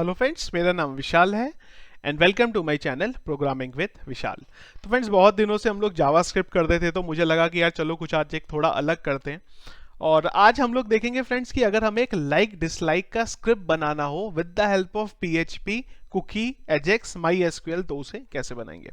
Hello friends, मेरा नाम विशाल है and welcome to my channel programming with Vishal. तो फ्रेंड्स, बहुत दिनों से हम लोग जावास्क्रिप्ट करते थे, तो मुझे लगा कि यार चलो कुछ आज एक थोड़ा अलग करते हैं। और आज हम लोग देखेंगे फ्रेंड्स कि अगर हमें एक लाइक डिसलाइक का स्क्रिप्ट बनाना हो with the help of PHP, cookie, Ajax, MySQL, तो उसे कैसे बनाएंगे।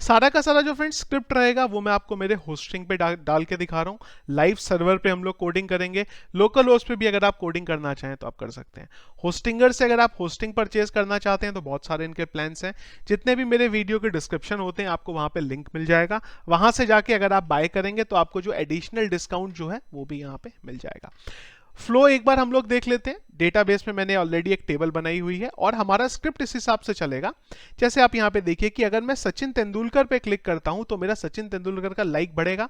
सारा का सारा जो फ्रेंड्स स्क्रिप्ट रहेगा वो मैं आपको मेरे होस्टिंग पे डाल के दिखा रहा हूँ। लाइव सर्वर पे हम लोग कोडिंग करेंगे। लोकल होस्ट पे भी अगर आप कोडिंग करना चाहें तो आप कर सकते हैं। होस्टिंगर से अगर आप होस्टिंग परचेज करना चाहते हैं तो बहुत सारे इनके प्लान्स हैं। जितने भी मेरे वीडियो के डिस्क्रिप्शन होते हैं आपको वहां पे लिंक मिल जाएगा। वहां से जाके अगर आप बाय करेंगे तो आपको जो एडिशनल डिस्काउंट जो है वो भी यहाँ पे मिल जाएगा। फ्लो एक बार हम लोग देख लेते हैं। डेटाबेस में मैंने ऑलरेडी एक टेबल बनाई हुई है और हमारा स्क्रिप्ट इस हिसाब से चलेगा। जैसे आप यहाँ पे देखिए कि अगर मैं सचिन तेंदुलकर पे क्लिक करता हूं तो मेरा सचिन तेंदुलकर का लाइक बढ़ेगा।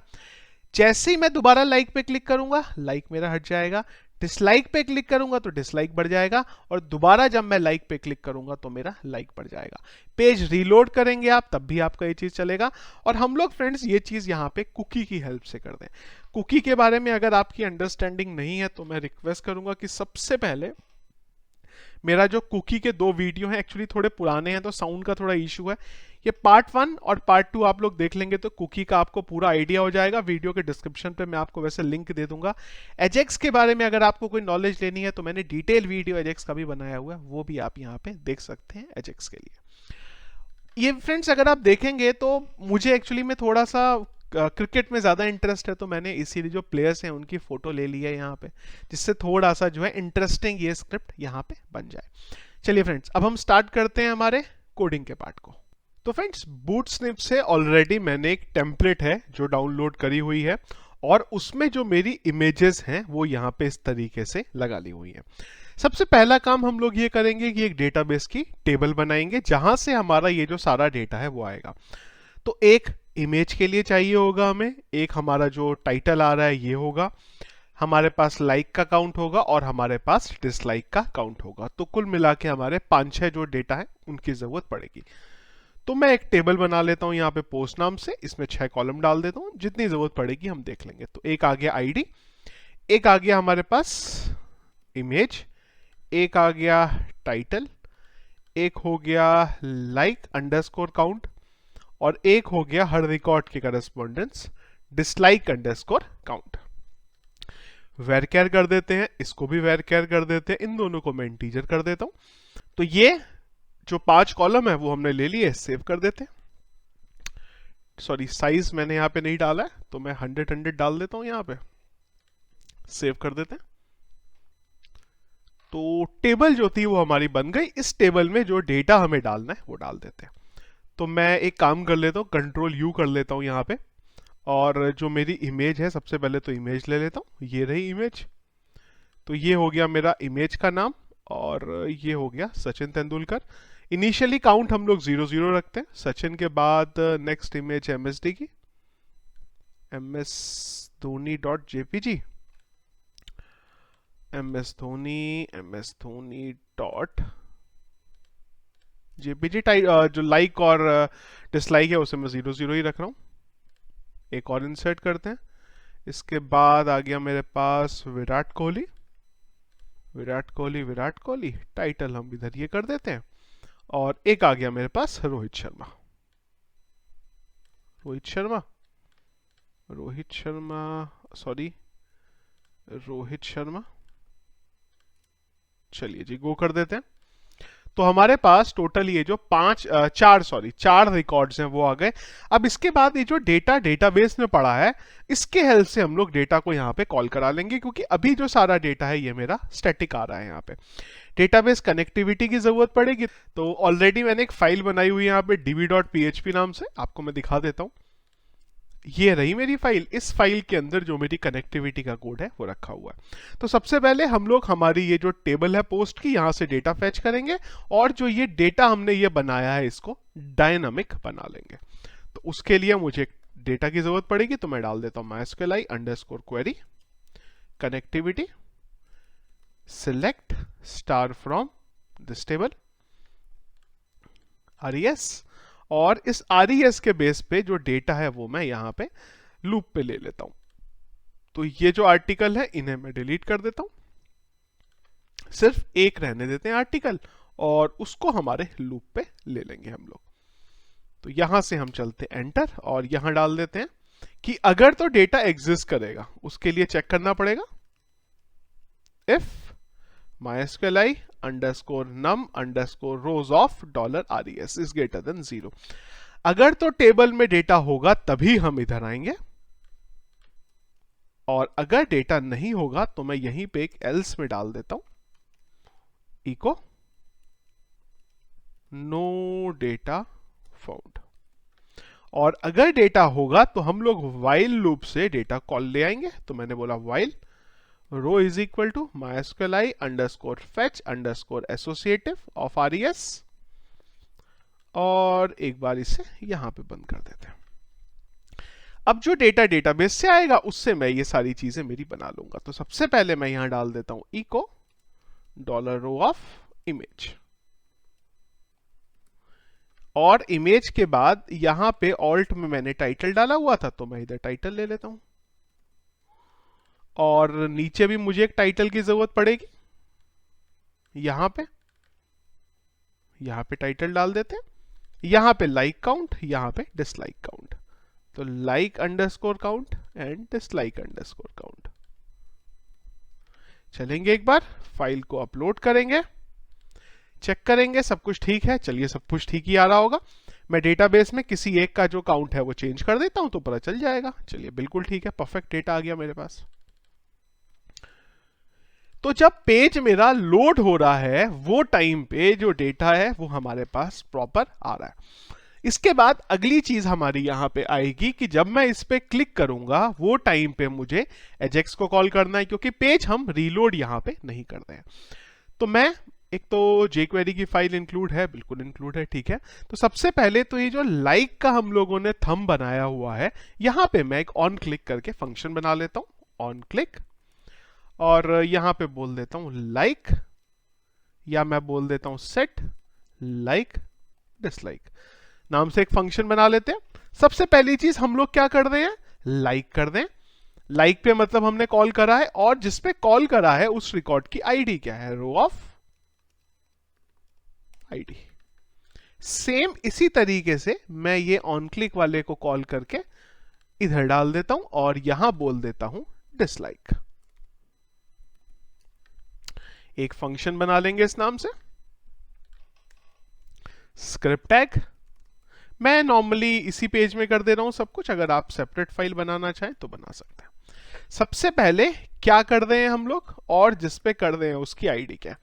जैसे ही मैं दोबारा लाइक पे क्लिक करूंगा लाइक मेरा हट जाएगा। डिसलाइक पे क्लिक करूंगा तो डिसलाइक बढ़ जाएगा और दोबारा जब मैं लाइक पे क्लिक करूंगा तो मेरा लाइक बढ़ जाएगा। पेज रीलोड करेंगे आप तब भी आपका ये चीज चलेगा। और हम लोग फ्रेंड्स ये चीज यहाँ पे कुकी की हेल्प से कर दें। कुकी के बारे में अगर आपकी अंडरस्टैंडिंग नहीं है तो मैं रिक्वेस्ट करूंगा कि सबसे पहले मेरा जो कुकी के 2 वीडियो हैं, एक्चुअली थोड़े पुराने हैं तो साउंड का थोड़ा इशू है। ये पार्ट 1 और पार्ट 2 आप लोग देख लेंगे तो कुकी का आपको पूरा आइडिया हो जाएगा। वीडियो के डिस्क्रिप्शन पे मैं आपको वैसे लिंक दे दूंगा। एजेक्स के बारे में अगर आपको कोई नॉलेज लेनी है तो मैंने डिटेल वीडियो एजेक्स का भी बनाया हुआ है, वो भी आप यहाँ पे देख सकते हैं एजेक्स के लिए। ये फ्रेंड्स अगर आप देखेंगे तो मुझे एक्चुअली में थोड़ा सा क्रिकेट में ज़्यादा इंटरेस्ट है, तो मैंने इसीलिए जो प्लेयर्स हैं उनकी फ़ोटो ले ली है यहाँ पे, जिससे थोड़ा सा जो है इंटरेस्टिंग ये स्क्रिप्ट यहाँ पे बन जाए। चलिए फ्रेंड्स, अब हम स्टार्ट करते हैं हमारे कोडिंग के पार्ट को। तो फ्रेंड्स, बूटस्नैप से ऑलरेडी मैंने एक टेम्पलेट है जो डाउनलोड करी हुई है और उसमें जो मेरी इमेजेस हैं वो यहाँ पे इस तरीके से लगा ली हुई है। सबसे पहला काम हम लोग ये करेंगे कि एक डेटाबेस की टेबल बनाएंगे जहां से हमारा ये जो सारा डेटा है वो आएगा। तो एक इमेज के लिए चाहिए होगा हमें, एक हमारा जो टाइटल आ रहा है ये होगा, हमारे पास लाइक का काउंट होगा और हमारे पास डिसलाइक का काउंट होगा। तो कुल मिला के हमारे 5-6 जो डेटा है उनकी जरूरत पड़ेगी। तो मैं एक टेबल बना लेता हूं यहाँ पे पोस्ट नाम से, इसमें 6 कॉलम डाल देता हूं, जितनी जरूरत पड़ेगी हम देख लेंगे। तो एक आ गया आईडी, एक आ गया हमारे पास इमेज, एक आ गया टाइटल, एक हो गया लाइक अंडरस्कोर काउंट और एक हो गया हर रिकॉर्ड के correspondence dislike underscore count. Varchar कर देते हैं, इसको भी वेरकेयर कर देते हैं, इन दोनों को मैं इंटीजर कर देता हूं। तो ये जो 5 कॉलम है वो हमने ले लिए, सेव कर देते हैं। सॉरी, साइज मैंने यहाँ पे नहीं डाला है तो मैं 100 डाल देता हूं यहाँ पे, सेव कर देते हैं। तो टेबल जो थी वो हमारी बन गई। इस टेबल में जो डेटा हमें डालना है वो डाल देते हैं। तो मैं एक काम कर लेता हूँ, कंट्रोल यू कर लेता हूँ यहाँ पे, और जो मेरी इमेज है सबसे पहले तो इमेज ले लेता हूँ। ये रही इमेज। तो ये हो गया मेरा इमेज का नाम और ये हो गया सचिन तेंदुलकर। इनिशियली काउंट हम लोग 0-0 रखते हैं। सचिन के बाद नेक्स्ट इमेज एमएसडी की, MS Dhoni dot JPG, MS Dhoni dot JPG. जो लाइक और डिसलाइक है उसे मैं 0-0 ही रख रहा हूँ। एक और इंसर्ट करते हैं। इसके बाद आ गया मेरे पास विराट कोहली, विराट कोहली टाइटल हम इधर ये कर देते हैं। और एक आ गया मेरे पास रोहित शर्मा, चलिए जी, गो कर देते हैं। तो हमारे पास टोटल ये जो 4 रिकॉर्ड्स हैं वो आ गए। अब इसके बाद ये जो डेटा डेटाबेस में पड़ा है इसके हेल्प से हम लोग डेटा को यहाँ पे कॉल करा लेंगे, क्योंकि अभी जो सारा डेटा है ये मेरा स्टैटिक आ रहा है। यहाँ पे डेटाबेस कनेक्टिविटी की जरूरत पड़ेगी। तो ऑलरेडी मैंने एक फाइल बनाई हुई है यहाँ पे db.php नाम से, आपको मैं दिखा देता हूँ। ये रही मेरी फाइल। इस फाइल के अंदर जो मेरी कनेक्टिविटी का कोड है वो रखा हुआ है। तो सबसे पहले हम लोग हमारी ये जो टेबल है पोस्ट की, यहां से डेटा फेच करेंगे और जो ये डेटा हमने ये बनाया है इसको डायनामिक बना लेंगे। तो उसके लिए मुझे डेटा की जरूरत पड़ेगी, तो मैं डाल देता हूं mysqli underscore query connectivity select star from this table res, और इस res के बेस पे जो डेटा है वो मैं यहां पे लूप पे ले लेता हूं। तो ये जो आर्टिकल है इन्हें मैं डिलीट कर देता हूं, सिर्फ एक रहने देते हैं आर्टिकल, और उसको हमारे लूप पे ले लेंगे हम लोग। तो यहां से हम चलते एंटर और यहां डाल देते हैं कि अगर तो डेटा एग्जिस्ट करेगा उसके लिए चेक करना पड़ेगा if mysqli underscore num underscore rows of $res is greater than 0। अगर तो टेबल में डेटा होगा तभी हम इधर आएंगे, और अगर डेटा नहीं होगा तो मैं यहीं पे एक एल्स में डाल देता हूं इको नो डेटा फाउंड। और अगर डेटा होगा तो हम लोग व्हाइल लूप से डेटा कॉल ले आएंगे। तो मैंने बोला while row is equal to mysqli underscore fetch underscore associative of res, और एक बार इसे यहां पे बंद कर देते हैं। अब जो डेटा डेटाबेस से आएगा उससे मैं ये सारी चीजें मेरी बना लूंगा। तो सबसे पहले मैं यहां डाल देता हूं इको $रो ऑफ इमेज, और इमेज के बाद यहां पे ऑल्ट में मैंने टाइटल डाला हुआ था तो मैं इधर टाइटल ले लेता हूं, और नीचे भी मुझे एक टाइटल की जरूरत पड़ेगी। यहां पे टाइटल डाल देते हैं, यहां पे लाइक काउंट, यहां पे डिसलाइक काउंट। तो like underscore count and dislike underscore count. चलेंगे एक बार फाइल को अपलोड करेंगे, चेक करेंगे सब कुछ ठीक है। चलिए सब कुछ ठीक ही आ रहा होगा। मैं डेटाबेस में किसी एक का जो काउंट है वो चेंज कर देता हूं तो पता चल जाएगा। चलिए बिल्कुल ठीक है, परफेक्ट डेटा आ गया मेरे पास। तो जब पेज मेरा लोड हो रहा है वो टाइम पे जो डेटा है वो हमारे पास प्रॉपर आ रहा है। इसके बाद अगली चीज हमारी यहां पे आएगी कि जब मैं इस पे क्लिक करूंगा वो टाइम पे मुझे एजेक्स को कॉल करना है, क्योंकि पेज हम रीलोड यहां पे नहीं कर रहे हैं। तो मैं एक तो jQuery की फाइल इंक्लूड है, बिल्कुल इंक्लूड है, ठीक है। तो सबसे पहले तो ये जो लाइक का हम लोगों ने थंब बनाया हुआ है यहां पे मैं एक ऑन क्लिक करके फंक्शन बना लेता हूं, ऑन क्लिक, और यहां पे बोल देता हूं लाइक, या मैं बोल देता हूं सेट लाइक डिसलाइक नाम से एक फंक्शन बना लेते हैं। सबसे पहली चीज हम लोग क्या कर रहे हैं, लाइक कर दें। लाइक पे मतलब हमने कॉल करा है, और जिसपे कॉल करा है उस रिकॉर्ड की आईडी क्या है, रो ऑफ आईडी। सेम इसी तरीके से मैं ये ऑन क्लिक वाले को कॉल करके इधर डाल देता हूं, और यहां बोल देता हूं डिसलाइक। एक फंक्शन बना लेंगे इस नाम से स्क्रिप्ट टैग। मैं नॉर्मली इसी पेज में कर दे रहा हूं सब कुछ, अगर आप सेपरेट फाइल बनाना चाहें तो बना सकते हैं। सबसे पहले क्या कर रहे हैं हम लोग, और जिस पे कर रहे हैं उसकी आईडी क्या है,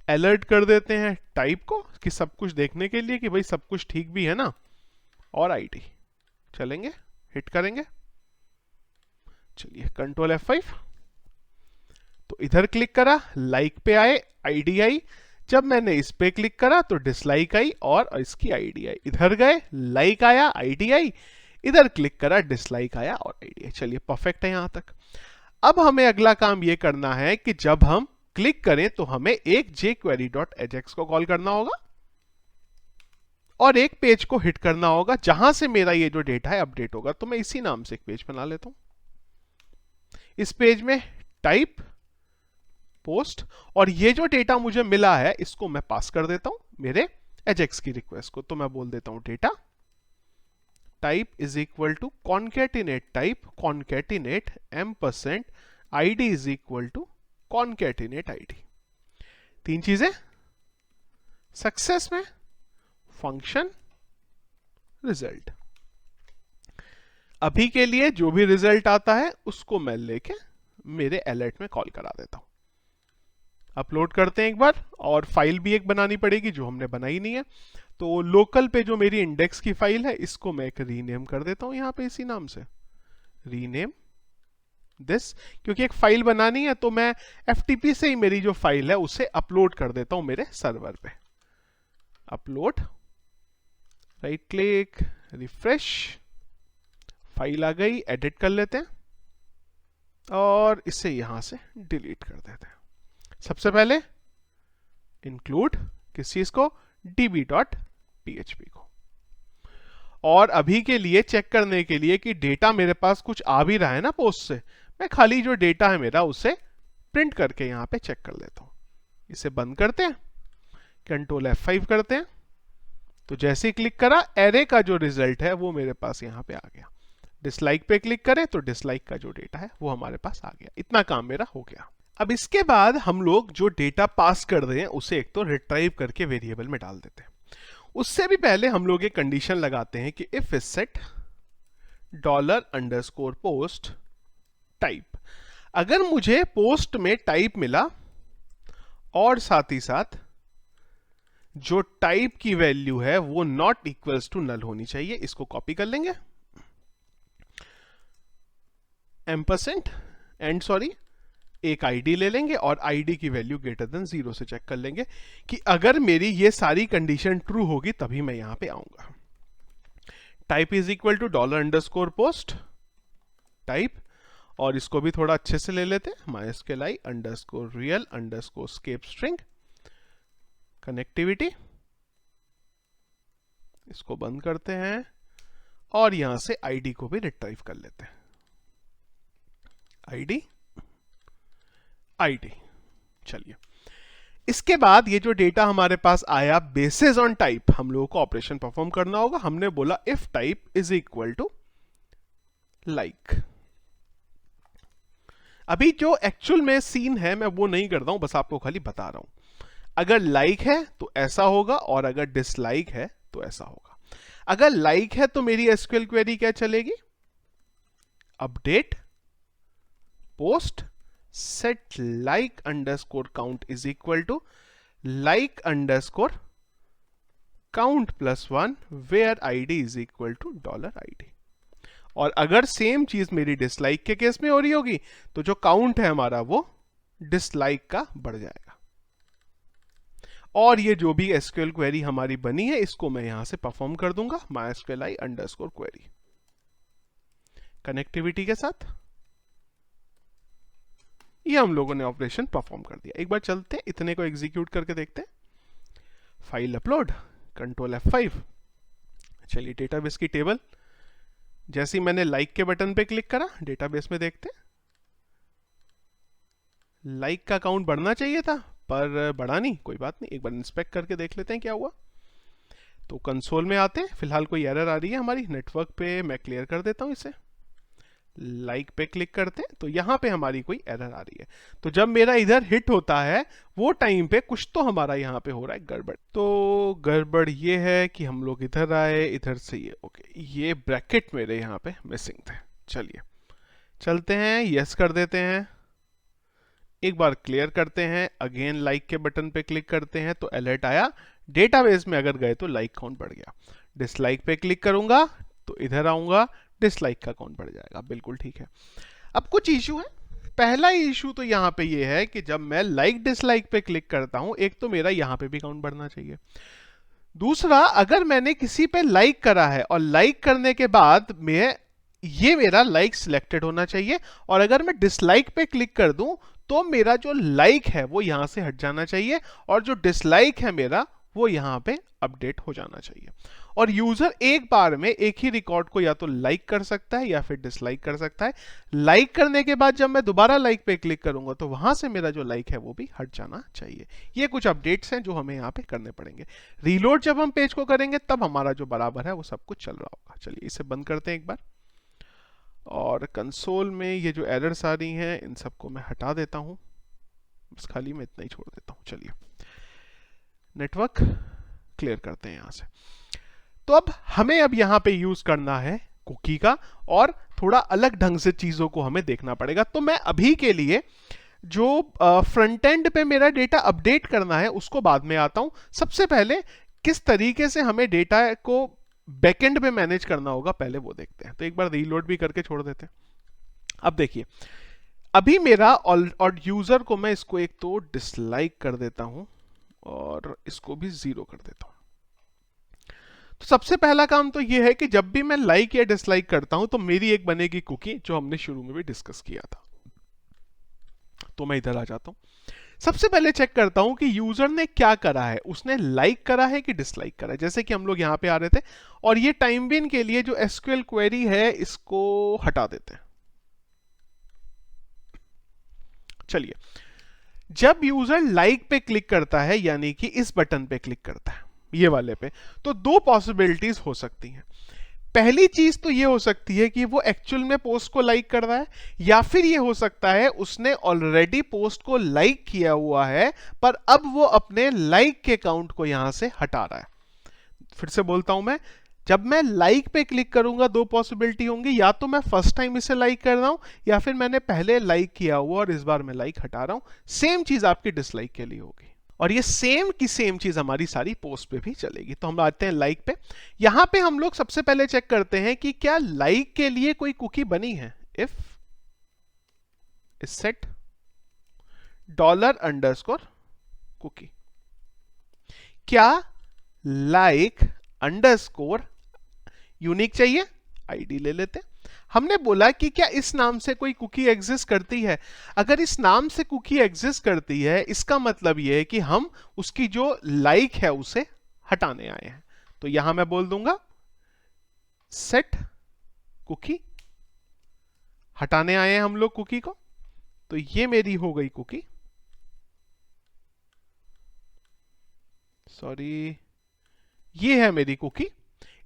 अलर्ट कर देते हैं टाइप को कि सब कुछ देखने के लिए कि भाई सब कुछ ठीक भी है ना, और आईडी। चलेंगे हिट करेंगे, चलिए कंट्रोल F5। तो इधर क्लिक करा, लाइक पे आए, आईडी आई। जब मैंने इस पे क्लिक करा तो डिसलाइक आई और इसकी आईडी आई। इधर गए, लाइक आया, आईडी आई, इधर क्लिक करा, डिसलाइक आया और आईडी आई। चलिए परफेक्ट है यहां तक। अब हमें अगला काम यह करना है कि जब हम क्लिक करें तो हमें एक jQuery.ajax को कॉल करना होगा और एक पेज को हिट करना होगा जहां से मेरा ये जो डेटा है अपडेट होगा। तो मैं इसी नाम से एक पेज बना लेता हूं। इस पेज में टाइप पोस्ट, और ये जो डेटा मुझे मिला है इसको मैं पास कर देता हूं मेरे एजेक्स की रिक्वेस्ट को। तो मैं बोल देता हूं data type is equal to concatenate type concatenate ampersand ID is equal to concatenate ID. तीन चीजें सक्सेस में, फंक्शन, रिजल्ट। अभी के लिए जो भी रिजल्ट आता है उसको मैं लेके मेरे अलर्ट में कॉल करा देता हूं। अपलोड करते हैं एक बार, और फाइल भी एक बनानी पड़ेगी जो हमने बनाई नहीं है। तो लोकल पे जो मेरी इंडेक्स की फाइल है इसको मैं एक रीनेम कर देता हूं यहां पे इसी नाम से, रीनेम दिस। क्योंकि एक फाइल बनानी है तो मैं FTP से ही मेरी जो फाइल है उसे अपलोड कर देता हूं मेरे सर्वर पे। Upload, right click, refresh, file आ गई, एडिट कर लेते हैं और इसे यहां से डिलीट कर देते हैं। सबसे पहले इंक्लूड किस चीज को, db.php को। और अभी के लिए चेक करने के लिए कि डेटा मेरे पास कुछ आ भी रहा है ना पोस्ट से, मैं खाली जो डेटा है मेरा उसे प्रिंट करके यहां पे चेक कर लेता हूं। इसे बंद करते हैं, कंट्रोल F5 करते हैं, तो जैसे ही क्लिक करा एरे का जो रिजल्ट है वो मेरे पास यहाँ पे आ गया। डिसलाइक पे क्लिक करें तो डिसलाइक का जो डेटा है वो हमारे पास आ गया। इतना काम मेरा हो गया। अब इसके बाद हम लोग जो डेटा पास कर रहे हैं उसे एक तो रिट्राइव करके वेरिएबल में डाल देते हैं। उससे भी पहले हम लोग एक कंडीशन लगाते हैं कि if is set $_post type. अगर मुझे पोस्ट में टाइप मिला और साथ ही साथ जो टाइप की वैल्यू है वो नॉट इक्वल्स टू नल होनी चाहिए, इसको कॉपी कर लेंगे, एम्परसेंट एंड सॉरी एक आईडी ले लेंगे और आईडी की वैल्यू ग्रेटर देन 0 से चेक कर लेंगे कि अगर मेरी ये सारी कंडीशन ट्रू होगी तभी मैं यहां पे आऊंगा। Type is equal to $_post type, और इसको भी थोड़ा अच्छे से ले लेते हैं, mysqli_real_escape string कनेक्टिविटी, इसको बंद करते हैं और यहां से आईडी को भी रिट्राइव कर लेते हैं। आईडी चलिए, इसके बाद ये जो डेटा हमारे पास आया बेसिस ऑन टाइप हम लोगों को ऑपरेशन परफॉर्म करना होगा। हमने बोला if type is equal to like. अभी जो एक्चुअल में सीन है मैं वो नहीं करता हूं, बस आपको खाली बता रहा हूं। अगर लाइक है तो ऐसा होगा और अगर डिसलाइक है तो ऐसा होगा। अगर लाइक है तो मेरी एसक्यूएल क्वेरी क्या चलेगी, update post set like underscore count is equal to like underscore count plus 1 where id is equal to $id। और अगर सेम चीज मेरी डिसलाइक के केस में हो रही होगी तो जो काउंट है हमारा वो डिसलाइक का बढ़ जाएगा। और ये जो भी एसक्यूएल क्वेरी हमारी बनी है इसको मैं यहां से परफॉर्म कर दूंगा mysqli_query कनेक्टिविटी के साथ। ये हम लोगों ने ऑपरेशन परफॉर्म कर दिया। एक बार चलते हैं इतने को एग्जीक्यूट करके देखते हैं। File upload, control F5। चलिए डेटाबेस की टेबल, जैसे ही मैंने लाइक के बटन पे क्लिक करा डेटाबेस में देखते हैं, लाइक का काउंट बढ़ना चाहिए था पर बढ़ा नहीं, कोई बात नहीं, एक बार इंस्पेक्ट करके देख लेते हैं क्या हुआ। तो कंसोल में आते हैं, फिलहाल कोई एरर आ रही है हमारी नेटवर्क पे, मैं क्लियर कर देता हूं इसे। लाइक पे क्लिक करते हैं तो यहां पे हमारी कोई एरर आ रही है। तो जब मेरा इधर हिट होता है वो टाइम पे कुछ तो हमारा यहां पे हो रहा है गड़बड़। तो गड़बड़ ये है कि हम लोग इधर आए, इधर से ये ओके, ये ब्रैकेट मेरे यहां पे मिसिंग थे। चलिए चलते हैं, यस कर देते हैं, एक बार क्लियर करते हैं, अगेन लाइक के बटन पे क्लिक करते हैं तो अलर्ट आया, डेटाबेस में अगर गए तो लाइक काउंट बढ़ गया। डिसलाइक पे क्लिक करूंगा तो इधर आऊंगा, डिसलाइक का काउंट बढ़ जाएगा। बिल्कुल ठीक है। अब कुछ इशू है। पहला इशू तो यहां पे ये है कि जब मैं लाइक डिसलाइक पे क्लिक करता हूं, एक तो मेरा यहां पे भी काउंट बढ़ना चाहिए। दूसरा, अगर मैंने किसी पे लाइक करा है और लाइक करने के बाद ये मेरा लाइक सिलेक्टेड होना चाहिए, और अगर मैं डिसलाइक पे क्लिक कर दूं तो मेरा जो लाइक है वो यहां से हट जाना चाहिए और जो डिसलाइक है मेरा वो यहां पे अपडेट हो जाना चाहिए। और यूजर एक बार में एक ही रिकॉर्ड को या तो लाइक कर सकता है या फिर डिसलाइक कर सकता है। लाइक करने के बाद जब मैं दोबारा लाइक पे क्लिक करूंगा तो वहां से मेरा जो लाइक है वो भी हट जाना चाहिए। ये कुछ अपडेट्स हैं जो हमें यहाँ पे करने पड़ेंगे। रीलोड जब हम पेज को करेंगे तब हमारा जो बराबर है वो सब कुछ चल रहा होगा। चलिए इसे बंद करते हैं एक बार, और कंसोल में ये जो एरर्स आ रही हैं इन सबको मैं हटा देता हूं, बस खाली मैं इतना ही छोड़ देता हूं। चलिए नेटवर्क क्लियर करते हैं यहां से। तो अब हमें यहां पे यूज करना है कुकी का, और थोड़ा अलग ढंग से चीजों को हमें देखना पड़ेगा। तो मैं अभी के लिए जो फ्रंट एंड पे मेरा डेटा अपडेट करना है उसको बाद में आता हूं। सबसे पहले किस तरीके से हमें डेटा को बैकएंड पे मैनेज करना होगा पहले वो देखते हैं। तो एक बार रीलोड भी करके छोड़ देते हैं। अब देखिए अभी मेरा और यूजर को मैं इसको एक तो डिसलाइक कर देता हूं और इसको भी 0 कर देता हूं। तो सबसे पहला काम तो यह है कि जब भी मैं लाइक या डिसलाइक करता हूं तो मेरी एक बनेगी कुकी, जो हमने शुरू में भी डिस्कस किया था। तो मैं इधर आ जाता हूं। सबसे पहले चेक करता हूं कि यूजर ने क्या करा है, उसने लाइक करा है कि डिसलाइक करा है। जैसे कि हम लोग यहां पे आ रहे थे, और ये टाइम बिन के लिए जो एसक्यूएल क्वेरी है इसको हटा देते हैं। चलिए जब यूजर लाइक पे क्लिक करता है, यानी कि इस बटन पे क्लिक करता है, ये वाले पे, तो दो पॉसिबिलिटीज हो सकती हैं। पहली चीज तो ये हो सकती है कि वो एक्चुअल में पोस्ट को लाइक कर रहा है, या फिर ये हो सकता है उसने ऑलरेडी पोस्ट को लाइक किया हुआ है, पर अब वो अपने लाइक के काउंट को यहां से हटा रहा है। फिर से बोलता हूं मैं, जब मैं लाइक पे क्लिक करूंगा दो पॉसिबिलिटी होंगी, या तो मैं फर्स्ट टाइम इसे लाइक कर रहा हूं, या फिर मैंने पहले लाइक किया हुआ और इस बार मैं लाइक हटा रहा हूं। सेम चीज आपकी डिसलाइक के लिए होगी, और ये सेम की सेम चीज हमारी सारी पोस्ट पे भी चलेगी। तो हम आते हैं लाइक पे। यहां पे हम लोग सबसे पहले चेक करते हैं कि क्या लाइक के लिए कोई कुकी बनी है। इफ सेट $_ कुकी, क्या लाइक अंडरस्कोर यूनिक चाहिए, आईडी ले लेते हैं। हमने बोला कि क्या इस नाम से कोई कुकी एग्जिस्ट करती है। अगर इस नाम से कुकी एग्जिस्ट करती है, इसका मतलब यह है कि हम उसकी जो लाइक है उसे हटाने आए हैं। तो यहां मैं बोल दूंगा सेट कुकी, हटाने आए हैं हम लोग कुकी को। तो ये मेरी हो गई कुकी, सॉरी, ये है मेरी कुकी।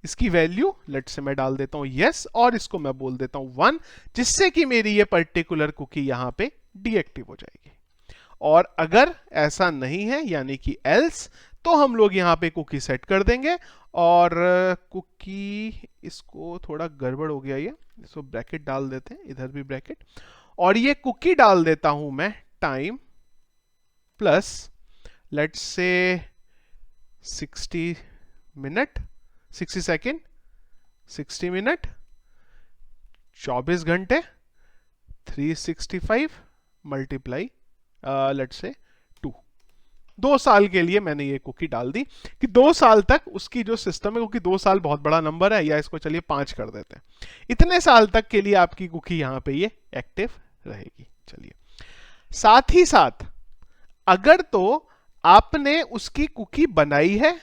इसकी वैल्यू लेट से मैं डाल देता हूं यस, और इसको मैं बोल देता हूं 1, जिससे कि मेरी ये पर्टिकुलर कुकी यहां पे डीएक्टिव हो जाएगी। और अगर ऐसा नहीं है, यानी कि एल्स, तो हम लोग यहां पे कुकी सेट कर देंगे। और कुकी, इसको थोड़ा गड़बड़ हो गया ये, इसको ब्रैकेट डाल देते हैं, इधर भी ब्रैकेट, और ये कुकी डाल देता हूं मैं टाइम प्लस लेट से 60 मिनट, 60 सेकेंड, 60 मिनट, 24 घंटे, 365 मल्टीप्लाई लेट से 2। 2 साल के लिए मैंने ये कुकी डाल दी कि 2 साल तक उसकी जो सिस्टम है, क्योंकि 2 साल बहुत बड़ा नंबर है, या इसको चलिए 5 कर देते हैं, इतने साल तक के लिए आपकी कुकी यहां पे ये एक्टिव रहेगी। चलिए, साथ ही साथ अगर तो आपने उसकी कुकी बनाई है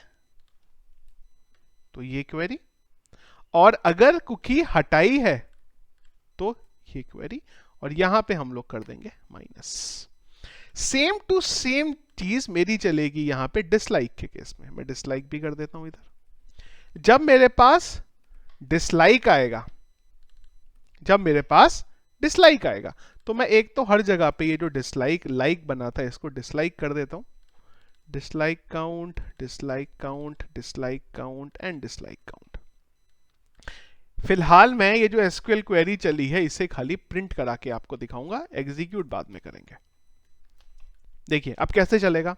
तो ये क्वेरी, और अगर कुकी हटाई है तो ये क्वेरी, और यहां पे हम लोग कर देंगे माइनस। सेम टू सेम चीज मेरी चलेगी यहां पे डिसलाइक के केस में। मैं डिसलाइक भी कर देता हूं इधर। जब मेरे पास डिसलाइक आएगा, जब मेरे पास डिसलाइक आएगा, तो मैं एक तो हर जगह पे ये जो डिसलाइक लाइक बना था इसको डिसलाइक कर देता हूं। Dislike count, dislike count, dislike count and dislike count. फिलहाल मैं ये जो एसक्यूएल क्वेरी चली है इसे खाली प्रिंट करा के आपको दिखाऊंगा, एग्जीक्यूट बाद में करेंगे। देखिए अब कैसे चलेगा।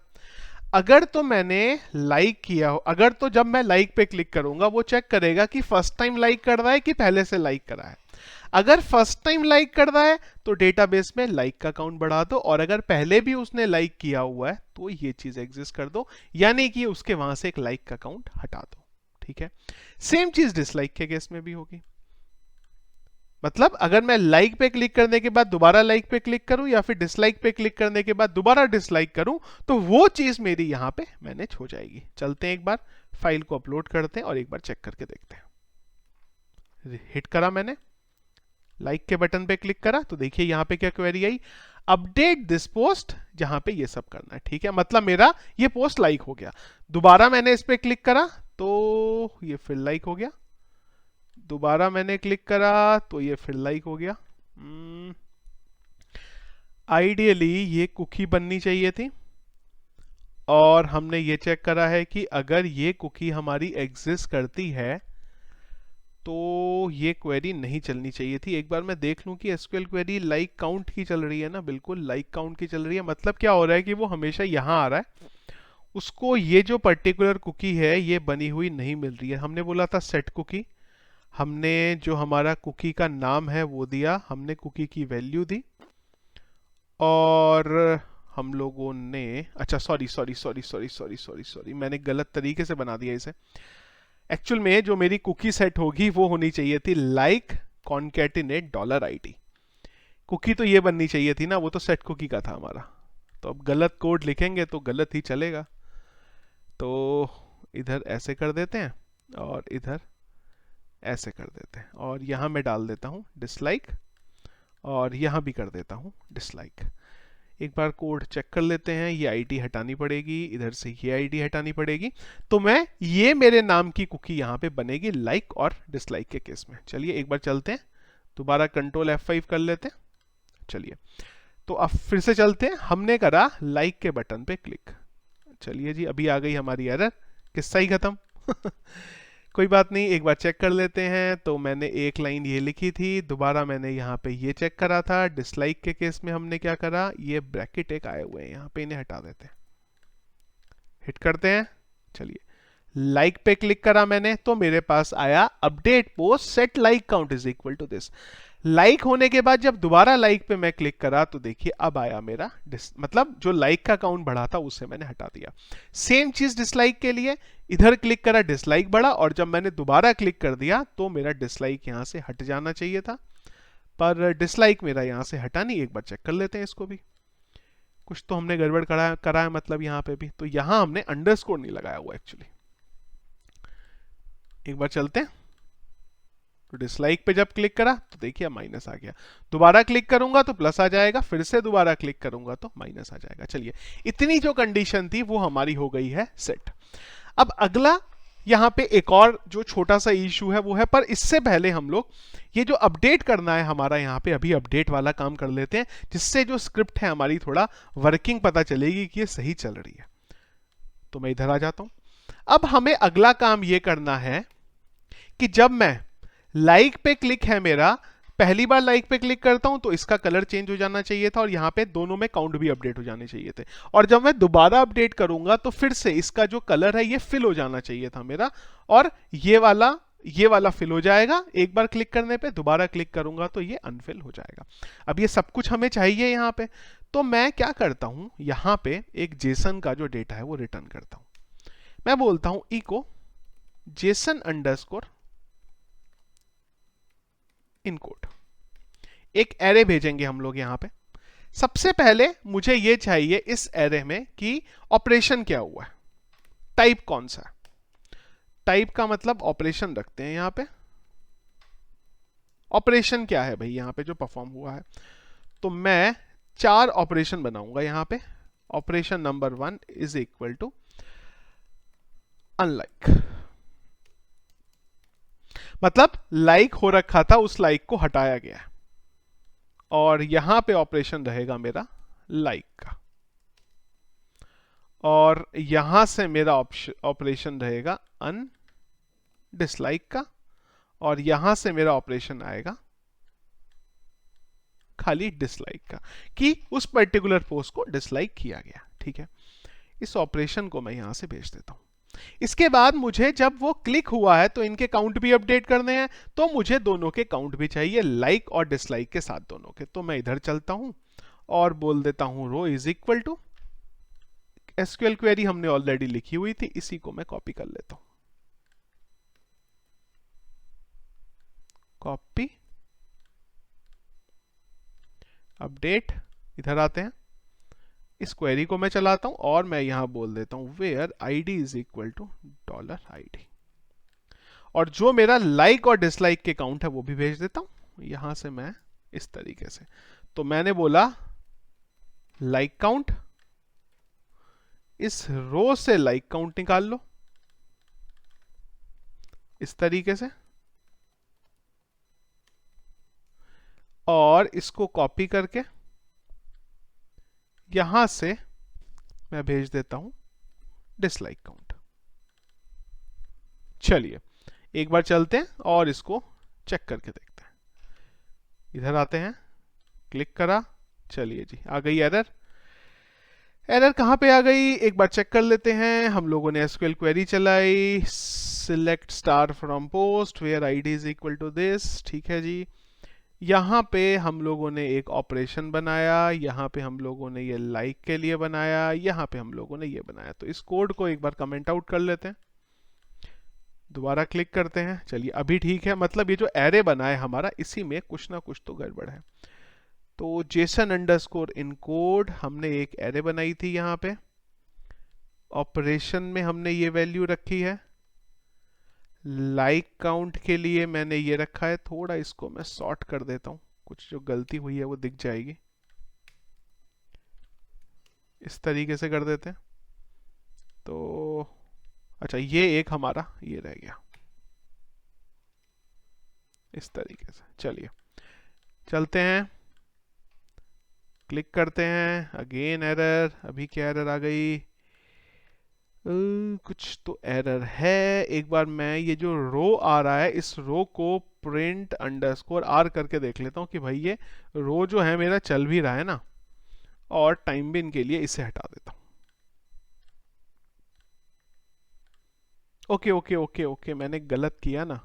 अगर तो मैंने लाइक किया हो, अगर तो जब मैं लाइक पे क्लिक करूंगा वो चेक करेगा कि फर्स्ट टाइम लाइक कर रहा है कि पहले से लाइक करा है। अगर फर्स्ट टाइम लाइक कर रहा है तो डेटाबेस में लाइक का काउंट बढ़ा दो, और अगर पहले भी उसने लाइक किया हुआ है तो ये चीज एग्जिस्ट कर दो, यानी कि उसके वहां से एक लाइक का काउंट हटा दो। ठीक है, सेम चीज डिसलाइक के केस में भी होगी। मतलब अगर मैं लाइक पे क्लिक करने के बाद दोबारा लाइक पे क्लिक करूं, या फिर डिसलाइक पे क्लिक करने के बाद दोबारा डिसलाइक करूं, तो वो चीज मेरी यहां पे मैनेज हो जाएगी। चलते हैं एक बार फाइल को अपलोड करते हैं और एक बार चेक करके देखते हैं। हिट करा मैंने, लाइक के बटन पे क्लिक करा, तो देखिए यहां पे क्या query I, update this post, जहां पे ये सब करना है। ठीक है, मतलब मेरा ये पोस्ट लाइक हो गया। दोबारा मैंने इस पे क्लिक करा तो ये फिर लाइक हो गया, दोबारा मैंने क्लिक करा तो ये फिर लाइक हो गया। आइडियली ये कुकी बननी चाहिए थी, और हमने ये चेक करा है कि अगर ये कुकी हमारी एग्जिस्ट करती है तो ये क्वेरी नहीं चलनी चाहिए थी। एक बार मैं देख लूं कि एसक्यूएल क्वेरी लाइक काउंट की चल रही है ना, बिल्कुल लाइक काउंट की चल रही है। मतलब क्या हो रहा है कि वो हमेशा यहां आ रहा है, उसको ये जो पर्टिकुलर कुकी है ये बनी हुई नहीं मिल रही है। हमने बोला था सेट कुकी, हमने जो हमारा कुकी का नाम है वो दिया, हमने कुकी की वैल्यू दी, और हम लोगों ने, अच्छा सॉरी मैंने गलत तरीके से बना दिया इसे। एक्चुअल में जो मेरी कुकी सेट होगी वो होनी चाहिए थी लाइक कॉन्कैटिनेट $ID। कुकी तो ये बननी चाहिए थी ना, वो तो सेट कुकी का था हमारा। तो अब गलत कोड लिखेंगे तो गलत ही चलेगा, तो इधर ऐसे कर देते हैं और इधर ऐसे कर देते हैं, और यहां मैं डाल देता हूं डिसलाइक, और यहां भी कर देता हूं डिसलाइक। एक बार कोड चेक कर लेते हैं। ये आईडी हटानी पड़ेगी, इधर से ये आईडी हटानी पड़ेगी, तो मैं ये मेरे नाम की कुकी यहाँ पे बनेगी लाइक और डिसलाइक के केस में। चलिए एक बार चलते हैं, दोबारा कंट्रोल F5 कर लेते हैं। चलिए तो अब फिर से चलते हैं। हमने करा लाइक के बटन पे क्लिक। चलिए जी, अभी आ गई हमारी एरर, किस्सा ही खत्म। कोई बात नहीं, एक बार चेक कर लेते हैं। तो मैंने एक लाइन ये लिखी थी, दोबारा मैंने यहाँ पे ये चेक करा था। डिसलाइक के केस में हमने क्या करा, ये ब्रैकेट एक आए हुए हैं यहाँ पे, इन्हें हटा देते हैं, हिट करते हैं। चलिए लाइक पे क्लिक करा मैंने, तो मेरे पास आया update post set like count is equal to this. Like होने के बाद जब दोबारा लाइक पे मैं क्लिक करा तो देखिए अब आया मेरा मतलब जो लाइक का काउंट बढ़ा था उसे मैंने हटा दिया। सेम चीज डिसलाइक के लिए, इधर क्लिक करा डिसलाइक बढ़ा, और जब मैंने दोबारा क्लिक कर दिया तो मेरा डिसलाइक यहां से हट जाना चाहिए था, पर डिसलाइक मेरा यहां से हटा नहीं। एक बार चेक कर लेते हैं इसको भी, कुछ तो हमने गड़बड़ करा है मतलब यहाँ पे भी। तो यहां हमने अंडरस्कोर नहीं लगाया हुआ एक्चुअली। एक बार चलते हैं, तो डिसलाइक पे जब क्लिक करा तो देखिए माइनस आ गया, दोबारा क्लिक करूंगा तो प्लस आ जाएगा, फिर से दोबारा क्लिक करूंगा तो माइनस आ जाएगा। चलिए इतनी जो कंडीशन थी वो हमारी हो गई है सेट। अब अगला यहाँ पे एक और जो छोटा सा इशू है वो है, पर इससे पहले हम लोग ये जो अपडेट करना है हमारा, यहाँ पे अभी अपडेट वाला काम कर लेते हैं, जिससे जो स्क्रिप्ट है हमारी थोड़ा वर्किंग पता चलेगी कि ये सही चल रही है। तो मैं इधर आ जाता हूं। अब हमें अगला काम ये करना है कि जब मैं लाइक पे क्लिक है मेरा, पहली बार लाइक पे क्लिक करता हूं तो इसका कलर चेंज हो जाना चाहिए था, और यहां पे दोनों में काउंट भी अपडेट हो जाने चाहिए थे। और जब मैं दोबारा अपडेट करूंगा तो फिर से इसका जो कलर है ये फिल हो जाना चाहिए था मेरा, और ये वाला फिल हो जाएगा। एक बार क्लिक करने पे, दोबारा क्लिक करूंगा तो ये अनफिल हो जाएगा। अब ये सब कुछ हमें चाहिए यहाँ पे, तो मैं क्या करता हूं, यहाँ पे एक जेसन का जो डेटा है वो रिटर्न करता हूं। मैं बोलता हूं इको जेसन अंडरस्कोर इनकोड। एक एरे भेजेंगे हम लोग यहां पे। सबसे पहले मुझे ये चाहिए इस एरे में कि ऑपरेशन क्या हुआ है, टाइप कौन सा है। टाइप का मतलब ऑपरेशन रखते हैं यहां पे। ऑपरेशन क्या है भाई यहां पे जो परफॉर्म हुआ है, तो मैं 4 ऑपरेशन बनाऊंगा यहां पे। Operation number 1 is equal to unlike, मतलब लाइक हो रखा था उस लाइक को हटाया गया है, और यहां पे ऑपरेशन रहेगा मेरा लाइक का, और यहां से मेरा ऑपरेशन रहेगा अन डिसलाइक का, और यहां से मेरा ऑपरेशन आएगा खाली डिसलाइक का, कि उस पर्टिकुलर पोस्ट को डिसलाइक किया गया। ठीक है, इस ऑपरेशन को मैं यहां से भेज देता हूं। इसके बाद मुझे जब वो क्लिक हुआ है तो इनके काउंट भी अपडेट करने हैं, तो मुझे दोनों के काउंट भी चाहिए, लाइक और डिसलाइक के साथ दोनों के। तो मैं इधर चलता हूं और बोल देता हूं row is equal to, SQL query हमने ऑलरेडी लिखी हुई थी, इसी को मैं कॉपी कर लेता हूं। कॉपी अपडेट, इधर आते हैं, इस क्वेरी को मैं चलाता हूं और मैं यहां बोल देता हूं where ID is equal to $id, और जो मेरा लाइक और डिसलाइक के काउंट है वो भी भेज देता हूं यहां से मैं इस तरीके से। तो मैंने बोला लाइक काउंट, इस रो से लाइक काउंट निकाल लो इस तरीके से, और इसको कॉपी करके यहां से मैं भेज देता हूं डिसलाइक काउंट। चलिए एक बार चलते हैं और इसको चेक करके देखते हैं। इधर आते हैं, क्लिक करा, चलिए जी आ गई एरर। एरर कहां पे आ गई एक बार चेक कर लेते हैं। हम लोगों ने एसक्यूएल क्वेरी चलाई, select star from post where ID is equal to this. ठीक है जी, यहाँ पे हम लोगों ने एक ऑपरेशन बनाया, यहाँ पे हम लोगों ने ये लाइक के लिए बनाया, यहाँ पे हम लोगों ने ये बनाया। तो इस कोड को एक बार कमेंट आउट कर लेते हैं, दोबारा क्लिक करते हैं। चलिए अभी ठीक है, मतलब ये जो एरे बना है हमारा इसी में कुछ ना कुछ तो गड़बड़ है। तो जेसन अंडरस्कोर इनकोड हमने एक एरे बनाई थी यहाँ पे, ऑपरेशन में हमने ये वैल्यू रखी है, लाइक काउंट के लिए मैंने ये रखा है। थोड़ा इसको मैं सॉर्ट कर देता हूं, कुछ जो गलती हुई है वो दिख जाएगी। इस तरीके से कर देते हैं। तो अच्छा, ये एक हमारा ये रह गया इस तरीके से। चलिए चलते हैं, क्लिक करते हैं, अगेन एरर। अभी क्या एरर आ गई? कुछ तो एरर है। एक बार मैं ये जो रो आ रहा है इस रो को प्रिंट अंडरस्कोर आर करके देख लेता हूँ कि भाई ये रो जो है मेरा चल भी रहा है ना। और टाइम बिन के लिए इसे हटा देता हूँ। ओके ओके ओके ओके, मैंने गलत किया ना।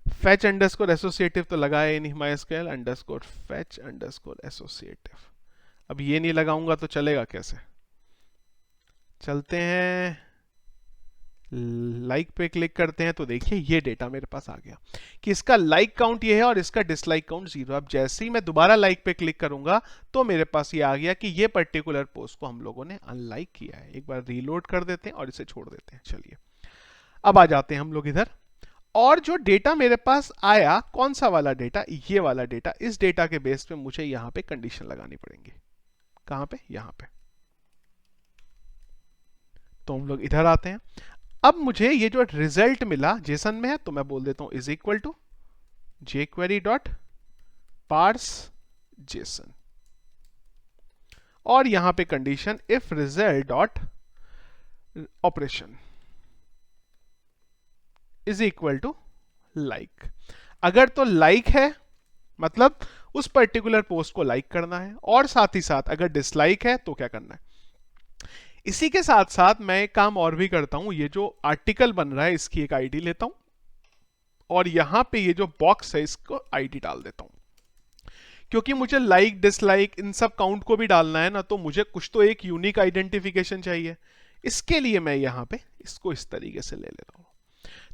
फैच अंडरस्कोर एसोसिएटिव तो लगाया ही नहीं। MySQL underscore fetch underscore associative, अब ये नहीं लगाऊंगा तो चलेगा कैसे? चलते हैं, लाइक पे क्लिक करते हैं तो देखिए ये डेटा मेरे पास आ गया कि इसका लाइक काउंट ये है और इसका डिसलाइक काउंट 0। अब जैसे ही मैं दोबारा लाइक पे क्लिक करूंगा तो मेरे पास ये आ गया कि ये पर्टिकुलर पोस्ट को हम लोगों ने अनलाइक किया है। एक बार रीलोड कर देते हैं और इसे छोड़ देते हैं। चलिए अब आ जाते हैं हम लोग इधर, और जो डेटा मेरे पास आया, कौन सा वाला डेटा? ये वाला डेटा। इस डेटा के बेस पे मुझे यहां पे कंडीशन लगानी पड़ेंगी। कहां पे? यहां पे। तो हम लोग इधर आते हैं। अब मुझे ये जो रिजल्ट मिला जेसन में है तो मैं बोल देता हूं is equal to jQuery dot parse JSON, और यहां पे condition if result dot operation is equal to like. अगर तो लाइक है मतलब उस पर्टिकुलर पोस्ट को लाइक करना है, और साथ ही साथ अगर डिसलाइक है तो क्या करना है। इसी के साथ साथ मैं एक काम और भी करता हूं। ये जो आर्टिकल बन रहा है इसकी एक आईडी लेता हूं, और यहां पे ये जो बॉक्स है इसको आईडी डाल देता हूं, क्योंकि मुझे लाइक डिसलाइक इन सब काउंट को भी डालना है ना, तो मुझे कुछ तो एक यूनिक आइडेंटिफिकेशन चाहिए। इसके लिए मैं यहां पे इसको इस तरीके से ले लेता हूं।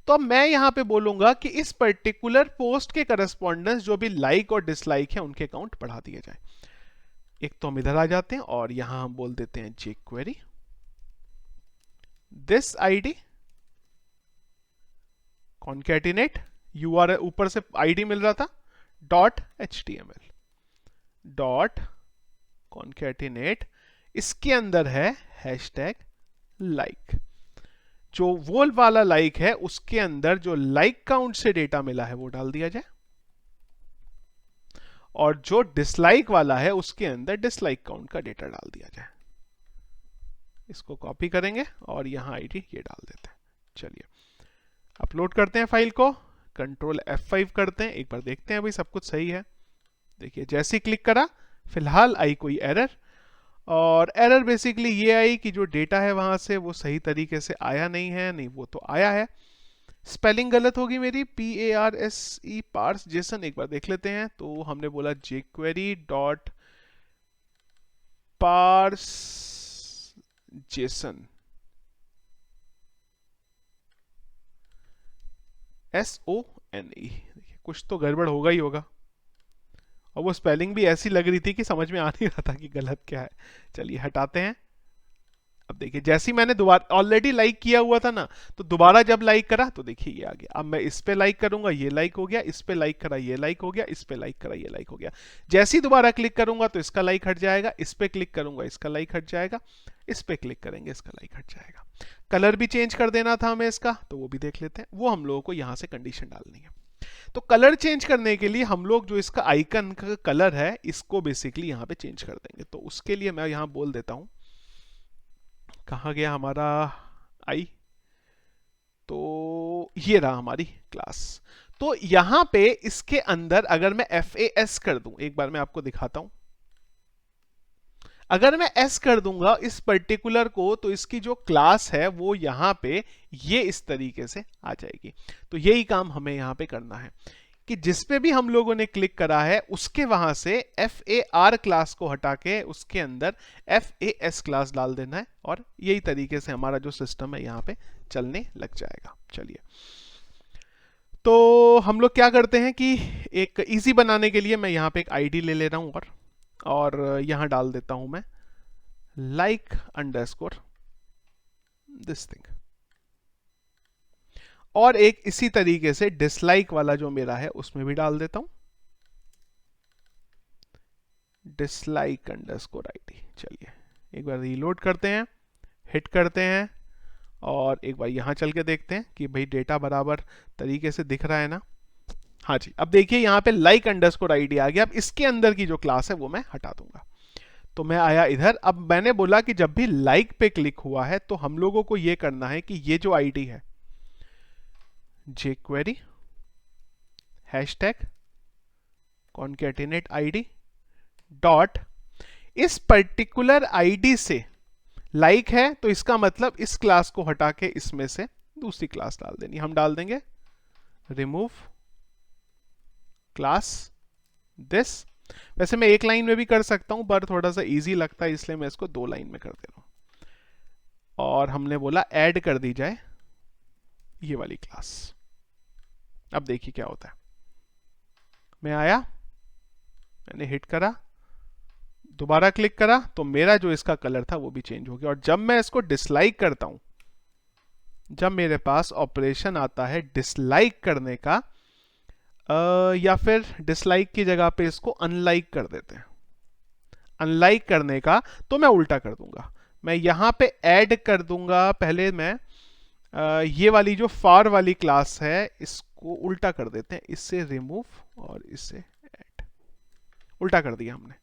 तो अब मैं यहां पे बोलूंगा कि इस पर्टिकुलर पोस्ट के करस्पॉन्डेंस जो भी लाइक और डिसलाइक है उनके काउंट बढ़ा दिए जाए। एक तो हम इधर आ जाते हैं और यहां हम बोल देते हैं jQuery this ID concatenate URL, ऊपर से आईडी मिल रहा था, डॉट HTML डॉट कॉन्कैटिनेट, इसके अंदर है हैशटैग लाइक। जो वो वाला लाइक है उसके अंदर जो लाइक काउंट से डेटा मिला है वो डाल दिया जाए, और जो डिसलाइक वाला है उसके अंदर डिसलाइक काउंट का डेटा डाल दिया जाए। इसको कॉपी करेंगे और यहां आईडी ये डाल देते हैं। चलिए अपलोड करते हैं फाइल को, कंट्रोल F5 करते हैं, एक बार देखते हैं भाई सब कुछ सही है। देखिए जैसे ही क्लिक करा फिलहाल आई कोई एरर, और एरर बेसिकली ये आई कि जो डेटा है वहां से वो सही तरीके से आया नहीं है। नहीं, वो तो आया है, स्पेलिंग गलत होगी मेरी, PARSE पार्स जेसन। एक बार देख लेते हैं। तो हमने बोला jQuery dot parse JSON, SONE। कुछ तो गड़बड़ होगा ही होगा, और वो स्पेलिंग भी ऐसी लग रही थी कि समझ में आ नहीं रहा था कि गलत क्या है। चलिए हटाते हैं। अब देखिए जैसे ही मैंने दोबारा ऑलरेडी लाइक किया हुआ था ना, तो दोबारा जब लाइक करा तो देखिए ये आ गया। अब मैं इस पे लाइक करूंगा, ये लाइक हो गया, इस पे लाइक करा ये लाइक हो गया, इस पे लाइक करा ये लाइक हो गया। जैसे ही दोबारा क्लिक करूंगा तो इसका लाइक हट जाएगा, इस पे क्लिक करूंगा इसका लाइक हट जाएगा, इस पे क्लिक करेंगे इसका लाइक हट जाएगा। कलर भी चेंज कर देना था हमें इसका, तो वो भी देख लेते हैं। वो हम लोगों को यहां से कंडीशन डालनी है। तो कलर चेंज करने के लिए हम लोग जो इसका आइकन का कलर है इसको बेसिकली यहां पे चेंज कर देंगे। तो उसके लिए मैं यहां बोल देता हूं, कहां गया हमारा आई, तो ये रहा हमारी क्लास। तो यहां पे इसके अंदर अगर मैं FAS कर दूं, एक बार मैं आपको दिखाता हूं। अगर मैं S कर दूंगा इस पर्टिकुलर को, तो इसकी जो क्लास है वो यहां पे ये इस तरीके से आ जाएगी। तो यही काम हमें यहां पे करना है कि जिस पे भी हम लोगों ने क्लिक करा है उसके वहां से FAR क्लास को हटा के उसके अंदर FAS क्लास डाल देना है, और यही तरीके से हमारा जो सिस्टम है यहाँ पे चलने लग जाएगा। चलिए तो हम लोग क्या करते हैं कि एक इजी बनाने के लिए मैं यहाँ पे एक आईडी ले ले रहा हूँ, और यहाँ डाल देता हूँ मैं लाइक अंडरस्कोर दिस थिंग, और एक इसी तरीके से डिसलाइक वाला जो मेरा है उसमें भी डाल देता हूं डिसलाइक अंडरस्कोर आईडी। चलिए एक बार रीलोड करते हैं, हिट करते हैं और एक बार यहाँ चल के देखते हैं कि भाई डेटा बराबर तरीके से दिख रहा है ना। हाँ जी, अब देखिए यहाँ पे लाइक अंडरस्कोर आईडी आ गया। अब इसके अंदर की जो क्लास है वो मैं हटा दूंगा। तो मैं आया इधर। अब मैंने बोला कि जब भी लाइक पे क्लिक हुआ है तो हम लोगों को ये करना है कि ये जो आईडी है jQuery hashtag concatenate ID dot, इस पर्टिकुलर आईडी से लाइक है तो इसका मतलब इस क्लास को हटा के इसमें से दूसरी क्लास डाल देनी। हम डाल देंगे रिमूव क्लास दिस। वैसे मैं एक लाइन में भी कर सकता हूं पर थोड़ा सा इजी लगता है इसलिए मैं इसको 2 लाइन में कर दे रहा हूं। और हमने बोला ऐड कर दी जाए ये वाली क्लास। अब देखिए क्या होता है। मैं आया, मैंने हिट करा, दोबारा क्लिक करा तो मेरा जो इसका कलर था वो भी चेंज हो गया। और जब मैं इसको डिसलाइक करता हूं, जब मेरे पास ऑपरेशन आता है डिसलाइक करने का, या फिर डिसलाइक की जगह पे इसको अनलाइक कर देते हैं, अनलाइक करने का, तो मैं उल्टा कर दूंगा। मैं यहां पे ऐड कर दूंगा। पहले मैं ये वाली जो फार वाली क्लास है इसको उल्टा कर देते हैं, इससे रिमूव और इससे ऐड, उल्टा कर दिया हमने।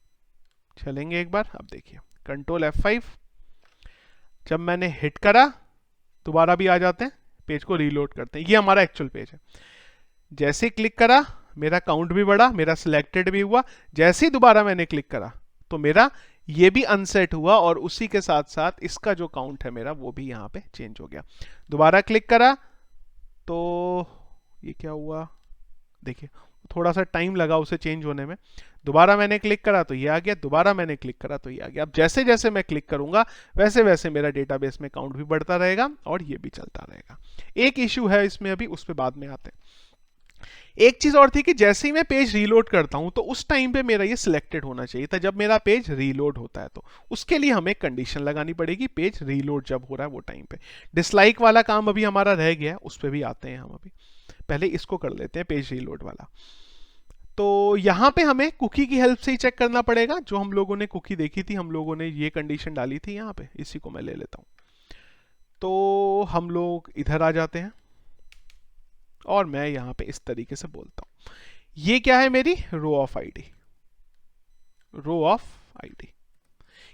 चलेंगे एक बार। अब देखिए कंट्रोल F5, जब मैंने हिट करा दोबारा भी आ जाते हैं, पेज को रीलोड करते हैं। ये हमारा एक्चुअल पेज है। जैसे क्लिक करा मेरा काउंट भी बढ़ा, मेरा सिलेक्टेड भी हुआ। जैसे ही दोबारा मैंने क्लिक करा तो मेरा ये भी अनसेट हुआ और उसी के साथ साथ इसका जो काउंट है मेरा वो भी यहाँ पे चेंज हो गया। दोबारा क्लिक करा तो ये क्या हुआ, देखिए थोड़ा सा टाइम लगा उसे चेंज होने में। दोबारा मैंने क्लिक करा तो ये आ गया, दोबारा मैंने क्लिक करा तो ये आ गया। अब जैसे जैसे मैं क्लिक करूंगा वैसे वैसे मेरा डेटाबेस में काउंट भी बढ़ता रहेगा और ये भी चलता रहेगा। एक इश्यू है इसमें अभी, उस पर बाद में आते हैं। एक चीज और थी कि जैसे ही मैं पेज रीलोड करता हूं तो उस टाइम पे मेरा ये सिलेक्टेड होना चाहिए था जब मेरा पेज रीलोड होता है। तो उसके लिए हमें कंडीशन लगानी पड़ेगी पेज रीलोड जब हो रहा है वो टाइम पे। डिसलाइक वाला काम अभी हमारा रह गया है, उस पर भी आते हैं हम अभी। पहले इसको कर लेते हैं पेज रीलोड वाला। तो यहां पे हमें कुकी की हेल्प से ही चेक करना पड़ेगा। जो हम लोगों ने कुकी देखी थी, हम लोगों ने ये कंडीशन डाली थी यहाँ पे, इसी को मैं ले लेता हूं। तो हम लोग इधर आ जाते हैं और मैं यहां पे इस तरीके से बोलता हूं, ये क्या है मेरी row of ID, row of ID,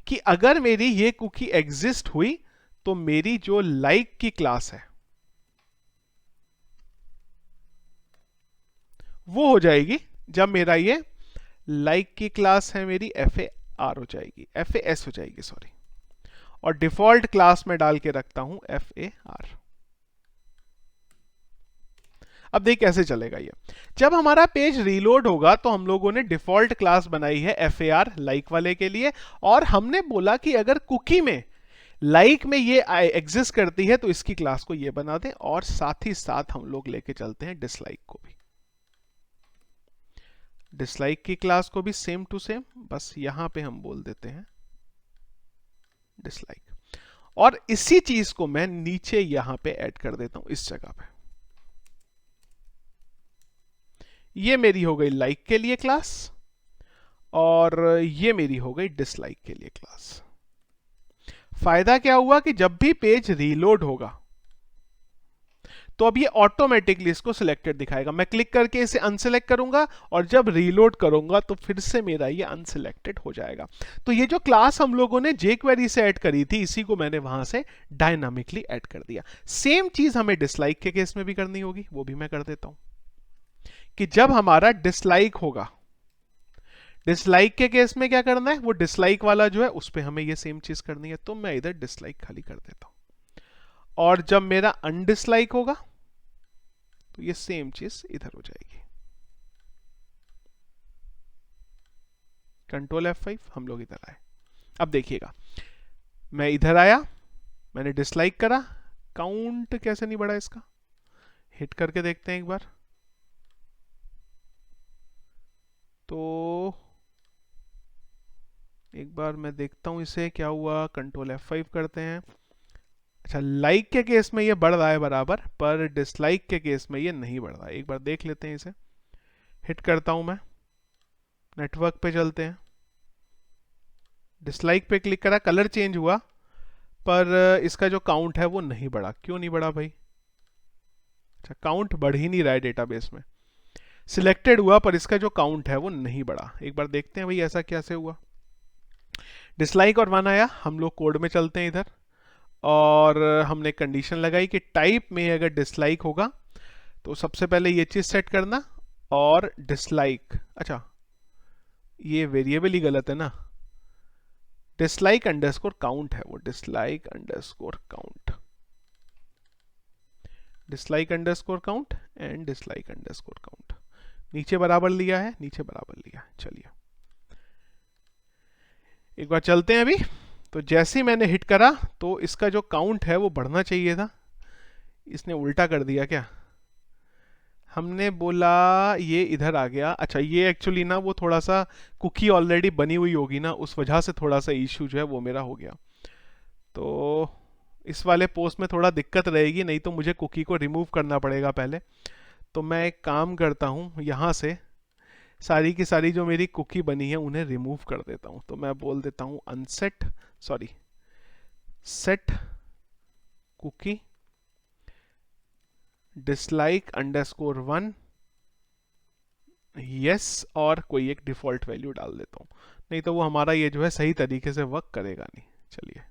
कि अगर मेरी ये कुकी एग्जिस्ट हुई तो मेरी जो लाइक की क्लास है वो हो जाएगी जब मेरा ये लाइक की क्लास है मेरी FAR हो जाएगी, FAS हो जाएगी सॉरी, और डिफॉल्ट क्लास में डाल के रखता हूं FAR। अब देख कैसे चलेगा ये। जब हमारा पेज रीलोड होगा तो हम लोगों ने डिफॉल्ट क्लास बनाई है FAR लाइक वाले के लिए, और हमने बोला कि अगर कुकी में लाइक में ये एग्जिस्ट करती है तो इसकी क्लास को ये बना दें, और साथ ही साथ हम लोग लेके चलते हैं डिसलाइक को भी, डिसलाइक की क्लास को भी सेम टू सेम, बस यहां पे हम बोल देते हैं डिसलाइक, और इसी चीज को मैं नीचे यहां पे ऐड कर देता हूं इस जगह पे। ये मेरी हो गई लाइक के लिए क्लास और ये मेरी हो गई डिसलाइक के लिए क्लास। फायदा क्या हुआ कि जब भी पेज रीलोड होगा तो अब ये ऑटोमेटिकली इसको सिलेक्टेड दिखाएगा। मैं क्लिक करके इसे अनसिलेक्ट करूंगा और जब रीलोड करूंगा तो फिर से मेरा ये अनसिलेक्टेड हो जाएगा। तो ये जो क्लास हम लोगों ने jQuery से ऐड करी थी इसी को मैंने वहां से डायनामिकली ऐड कर दिया। सेम चीज हमें डिसलाइक के केस में भी करनी होगी, वो भी मैं कर देता हूं कि जब हमारा डिसलाइक होगा, डिसलाइक के केस में क्या करना है, वो डिसलाइक वाला जो है उस पर हमें ये सेम चीज करनी है। तो मैं इधर डिसलाइक खाली कर देता हूं, और जब मेरा अनडिसलाइक होगा तो ये सेम चीज इधर हो जाएगी। कंट्रोल F5, हम लोग इधर आए। अब देखिएगा मैं इधर आया, मैंने डिसलाइक करा, काउंट कैसे नहीं बढ़ा इसका, हिट करके देखते हैं एक बार। तो एक बार मैं देखता हूं इसे क्या हुआ। कंट्रोल F5 करते हैं। अच्छा, लाइक के केस में ये बढ़ रहा है बराबर, पर डिसलाइक के केस में ये नहीं बढ़ रहा है। एक बार देख लेते हैं इसे। हिट करता हूं मैं, नेटवर्क पे चलते हैं, डिसलाइक पे क्लिक करा, कलर चेंज हुआ, पर इसका जो काउंट है वो नहीं बढ़ा। क्यों नहीं बढ़ा भाई? अच्छा, काउंट बढ़ ही नहीं रहा है डेटाबेस में। सिलेक्टेड हुआ पर इसका जो काउंट है वो नहीं बढ़ा। एक बार देखते हैं भाई ऐसा कैसे हुआ। डिसलाइक और 1 आया, हम लोग कोड में चलते हैं इधर, और हमने कंडीशन लगाई कि टाइप में अगर डिसलाइक होगा तो सबसे पहले ये चीज सेट करना, और डिसलाइक, अच्छा ये वेरिएबल ही गलत है ना, डिसलाइक अंडरस्कोर काउंट है वो, dislike underscore count, dislike underscore count and dislike underscore count. नीचे बराबर लिया है, नीचे बराबर लिया है। चलिए एक बार चलते हैं अभी। तो जैसे ही मैंने हिट करा तो इसका जो काउंट है वो बढ़ना चाहिए था, इसने उल्टा कर दिया क्या? हमने बोला ये इधर आ गया। अच्छा, ये एक्चुअली ना वो थोड़ा सा कुकी ऑलरेडी बनी हुई होगी ना, उस वजह से थोड़ा सा इश्यू जो है वो मेरा हो गया। तो इस वाले पोस्ट में थोड़ा दिक्कत रहेगी, नहीं तो मुझे कुकी को रिमूव करना पड़ेगा पहले। तो मैं एक काम करता हूँ, यहाँ से सारी की सारी जो मेरी कुकी बनी है उन्हें रिमूव कर देता हूँ। तो मैं बोल देता हूँ unset, sorry set cookie dislike underscore 1 yes, और कोई एक डिफॉल्ट वैल्यू डाल देता हूँ, नहीं तो वो हमारा ये जो है सही तरीके से वर्क करेगा नहीं। चलिए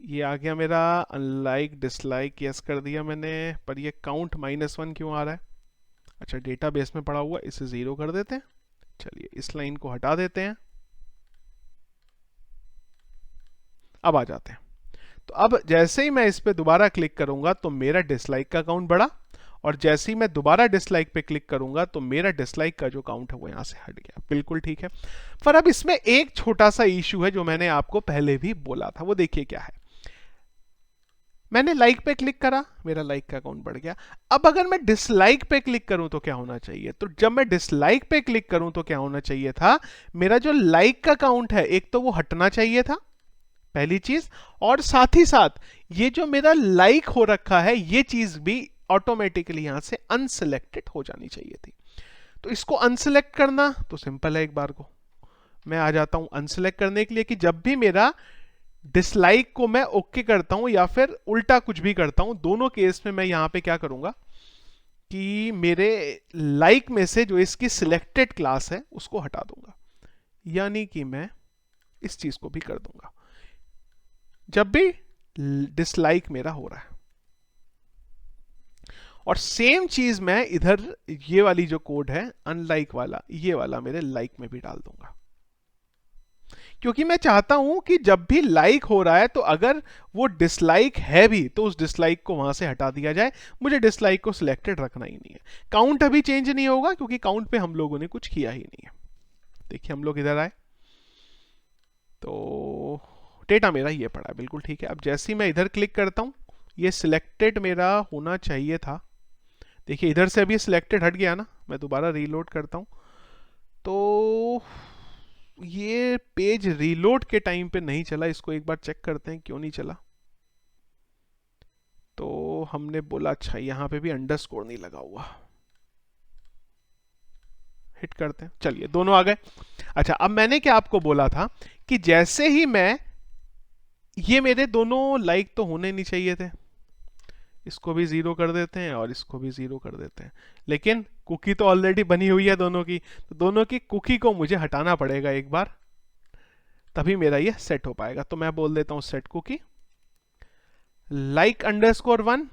ये आ गया मेरा अनलाइक डिसलाइक, यस कर दिया मैंने, पर ये काउंट -1 क्यों आ रहा है? अच्छा, डेटाबेस में पड़ा हुआ, इसे 0 कर देते हैं। चलिए इस लाइन को हटा देते हैं, अब आ जाते हैं। तो अब जैसे ही मैं इस पे दोबारा क्लिक करूंगा तो मेरा डिसलाइक का काउंट बढ़ा, और जैसे ही मैं दोबारा डिसलाइक पे क्लिक करूंगा तो मेरा डिसलाइक का जो काउंट है वो यहां से हट गया। बिल्कुल ठीक है। पर अब इसमें एक छोटा सा इश्यू है जो मैंने आपको पहले भी बोला था, वो देखिए क्या है। मैंने लाइक पे क्लिक करा, मेरा लाइक का काउंट बढ़ गया। अब अगर मैं डिसलाइक पे क्लिक करूं तो क्या होना चाहिए? तो जब मैं डिसलाइक पे क्लिक करूं तो क्या होना चाहिए था? मेरा जो लाइक का काउंट है एक तो वो हटना चाहिए था, पहली चीज, और साथ ही साथ ये जो मेरा लाइक हो रखा है ये चीज भी ऑटोमेटिकली यहां से अनसिलेक्टेड हो जानी चाहिए थी। तो इसको अनसिलेक्ट करना तो सिंपल है, एक बार को मैं आ जाता हूं अनसिलेक्ट करने के लिए, कि जब भी मेरा डिसलाइक को मैं ओके करता हूं या फिर उल्टा कुछ भी करता हूं, दोनों केस में मैं यहां पे क्या करूंगा कि मेरे लाइक में से जो इसकी सिलेक्टेड क्लास है उसको हटा दूंगा, यानी कि मैं इस चीज को भी कर दूंगा जब भी डिसलाइक मेरा हो रहा है। और सेम चीज मैं इधर ये वाली जो कोड है अनलाइक वाला, ये वाला मेरे लाइक में भी डाल दूंगा, क्योंकि मैं चाहता हूं कि जब भी लाइक हो रहा है तो अगर वो डिसलाइक है भी तो उस डिसलाइक को वहां से हटा दिया जाए, मुझे डिसलाइक को सिलेक्टेड रखना ही नहीं है। काउंट अभी चेंज नहीं होगा क्योंकि काउंट पे हम लोगों ने कुछ किया ही नहीं है। देखिए हम लोग इधर आए तो डेटा मेरा ये पड़ा है, बिल्कुल ठीक है। अब जैसे ही मैं इधर क्लिक करता हूं, ये सिलेक्टेड मेरा होना चाहिए था। देखिए इधर से अभी सिलेक्टेड हट गया ना, मैं दोबारा रीलोड करता हूं तो ये पेज रीलोड के टाइम पे नहीं चला। इसको एक बार चेक करते हैं क्यों नहीं चला। तो हमने बोला अच्छा यहां पे भी अंडरस्कोर नहीं लगा हुआ, हिट करते हैं। चलिए दोनों आ गए। अच्छा, अब मैंने क्या आपको बोला था कि जैसे ही मैं, ये मेरे दोनों लाइक तो होने नहीं चाहिए थे, इसको भी 0 कर देते हैं और इसको भी 0 कर देते हैं, लेकिन कुकी तो ऑलरेडी बनी हुई है दोनों की, तो दोनों की कुकी को मुझे हटाना पड़ेगा एक बार, तभी मेरा ये सेट हो पाएगा। तो मैं बोल देता हूं सेट कुकी लाइक अंडरस्कोर 1,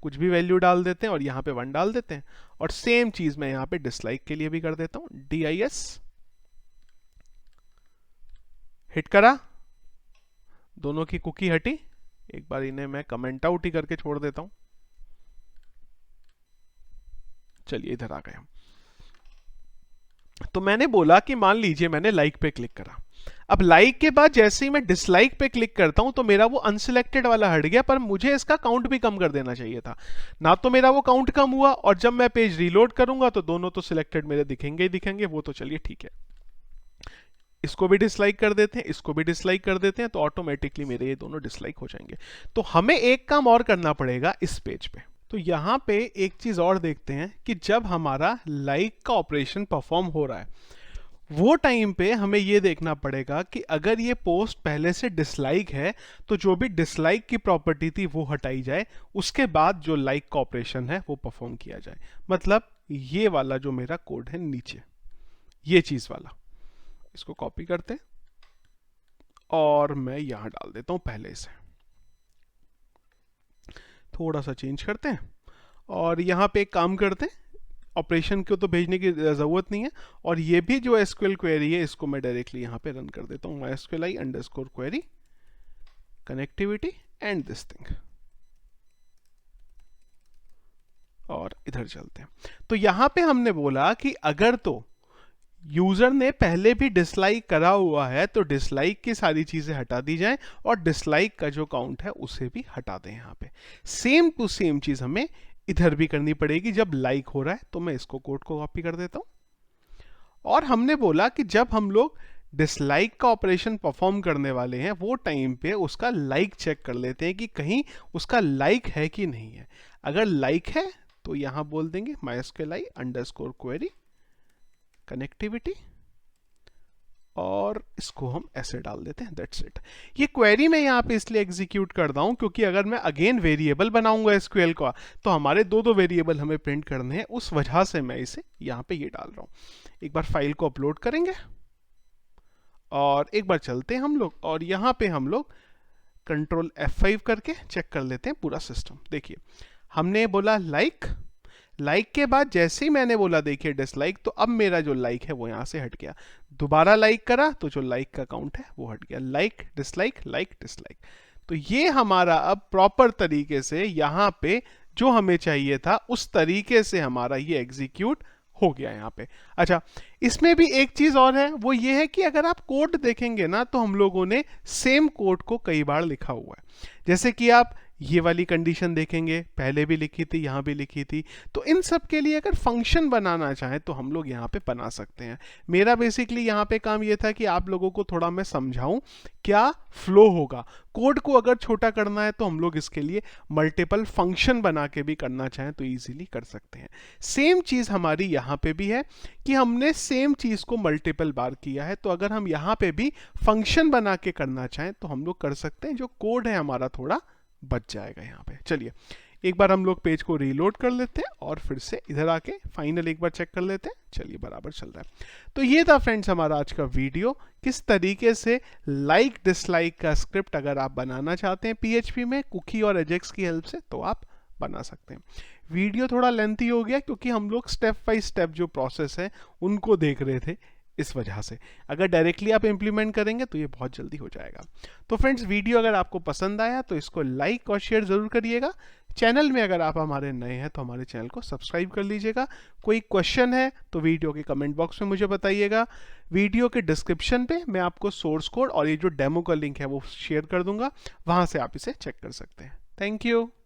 कुछ भी वैल्यू डाल देते हैं और यहां पे 1 डाल देते हैं, और सेम चीज मैं यहां पे डिसलाइक के लिए भी कर देता हूं, DIS, हिट करा, दोनों की कुकी हटी। एक बार इन्हें मैं कमेंट आउट ही करके छोड़ देता हूं। चलिए इधर आ गए हम। तो मैंने बोला कि मान लीजिए मैंने लाइक पे क्लिक करा, अब लाइक के बाद जैसे ही मैं डिसलाइक पे क्लिक करता हूं तो मेरा वो अनसिलेक्टेड वाला हट गया, पर मुझे इसका काउंट भी कम कर देना चाहिए था ना। तो मेरा वो काउंट कम हुआ, और जब मैं पेज रीलोड करूंगा तो दोनों तो सिलेक्टेड मेरे दिखेंगे ही दिखेंगे, वो तो चलिए ठीक है। इसको भी डिसलाइक कर देते हैं, इसको भी डिसलाइक कर देते हैं, तो ऑटोमेटिकली मेरे ये दोनों डिसलाइक हो जाएंगे। तो हमें एक काम और करना पड़ेगा इस पेज पे। तो यहां पे एक चीज और देखते हैं कि जब हमारा लाइक का ऑपरेशन परफॉर्म हो रहा है, वो टाइम पे हमें ये देखना पड़ेगा कि अगर ये पोस्ट पहले से डिसलाइक है तो जो भी डिसलाइक की प्रॉपर्टी थी वो हटाई जाए, उसके बाद जो लाइक का ऑपरेशन है वो परफॉर्म किया जाए। मतलब ये वाला जो मेरा कोड है नीचे, ये चीज वाला, इसको कॉपी करते हैं और मैं यहां डाल देता हूं पहले से, थोड़ा सा चेंज करते हैं और यहाँ पे एक काम करते हैं, ऑपरेशन को तो भेजने की ज़रूरत नहीं है, और ये भी जो एसक्यूएल क्वेरी है इसको मैं डायरेक्टली यहाँ पे रन कर देता हूँ, mysqli underscore query connectivity and this thing, और इधर चलते हैं। तो यहाँ पे हमने बोला कि अगर तो यूजर ने पहले भी डिसलाइक करा हुआ है तो डिसलाइक की सारी चीजें हटा दी जाएं और डिसलाइक का जो काउंट है उसे भी हटा दें। यहाँ पे सेम टू सेम चीज हमें इधर भी करनी पड़ेगी। जब लाइक हो रहा है तो मैं इसको कोड को कॉपी कर देता हूं, और हमने बोला कि जब हम लोग डिसलाइक का ऑपरेशन परफॉर्म करने वाले हैं वो टाइम पे उसका लाइक चेक कर लेते हैं कि कहीं उसका लाइक है कि नहीं है। अगर लाइक है तो यहां बोल देंगे mysqli अंडरस्कोर क्वेरी कनेक्टिविटी, और इसको हम ऐसे डाल देते हैं, दैट्स इट। ये क्वेरी मैं यहाँ पे इसलिए एग्जीक्यूट कर रहा हूँ क्योंकि अगर मैं अगेन वेरिएबल बनाऊंगा एसक्यूएल का तो हमारे दो वेरिएबल हमें प्रिंट करने हैं, उस वजह से मैं इसे यहाँ पे ये डाल रहा हूँ। एक बार फाइल को अपलोड करेंगे और एक बार चलते हैं हम लोग, और यहाँ पे हम लोग कंट्रोल F5 करके चेक कर लेते हैं पूरा सिस्टम। देखिए हमने बोला लाइक के बाद जैसे ही मैंने बोला देखिए डिसलाइक, तो अब मेरा जो लाइक है वो यहां से हट गया। दोबारा लाइक करा तो जो लाइक का काउंट है वो हट गया। Like dislike. तो ये हमारा अब प्रॉपर तरीके से यहां पे जो हमें चाहिए था उस तरीके से हमारा ये एग्जीक्यूट हो गया यहाँ पे। अच्छा, इसमें भी एक चीज और है, वो ये है कि अगर आप कोड देखेंगे ना तो हम लोगों ने सेम कोड को कई बार लिखा हुआ है। जैसे कि आप ये वाली कंडीशन देखेंगे, पहले भी लिखी थी, यहाँ भी लिखी थी। तो इन सब के लिए अगर फंक्शन बनाना चाहें तो हम लोग यहाँ पे बना सकते हैं। मेरा बेसिकली यहाँ पे काम ये था कि आप लोगों को थोड़ा मैं समझाऊं क्या फ्लो होगा। कोड को अगर छोटा करना है तो हम लोग इसके लिए मल्टीपल फंक्शन बना के भी करना चाहें तो इजीली कर सकते हैं। सेम चीज हमारी यहाँ पे भी है कि हमने सेम चीज को मल्टीपल बार किया है, तो अगर हम यहाँ पे भी फंक्शन बना के करना चाहें तो हम लोग कर सकते हैं। जो कोड है हमारा थोड़ा बच जाएगा यहाँ पे। चलिए एक बार हम लोग पेज को रीलोड कर लेते हैं और फिर से इधर आके फाइनल एक बार चेक कर लेते हैं। चलिए बराबर चल रहा है। तो ये था फ्रेंड्स हमारा आज का वीडियो, किस तरीके से लाइक डिसलाइक का स्क्रिप्ट अगर आप बनाना चाहते हैं PHP में कुकी और एजेक्स की हेल्प से तो आप बना सकते हैं। वीडियो थोड़ा लेंथी हो गया क्योंकि हम लोग स्टेप बाय स्टेप जो प्रोसेस है उनको देख रहे थे, इस वजह से। अगर डायरेक्टली आप इंप्लीमेंट करेंगे तो ये बहुत जल्दी हो जाएगा। तो फ्रेंड्स वीडियो अगर आपको पसंद आया तो इसको लाइक और शेयर जरूर करिएगा। चैनल में अगर आप हमारे नए हैं तो हमारे चैनल को सब्सक्राइब कर लीजिएगा। कोई क्वेश्चन है तो वीडियो के कमेंट बॉक्स में मुझे बताइएगा। वीडियो के डिस्क्रिप्शन पे मैं आपको सोर्स कोड और ये जो डेमो का लिंक है वो शेयर कर दूंगा, वहां से आप इसे चेक कर सकते हैं। Thank you.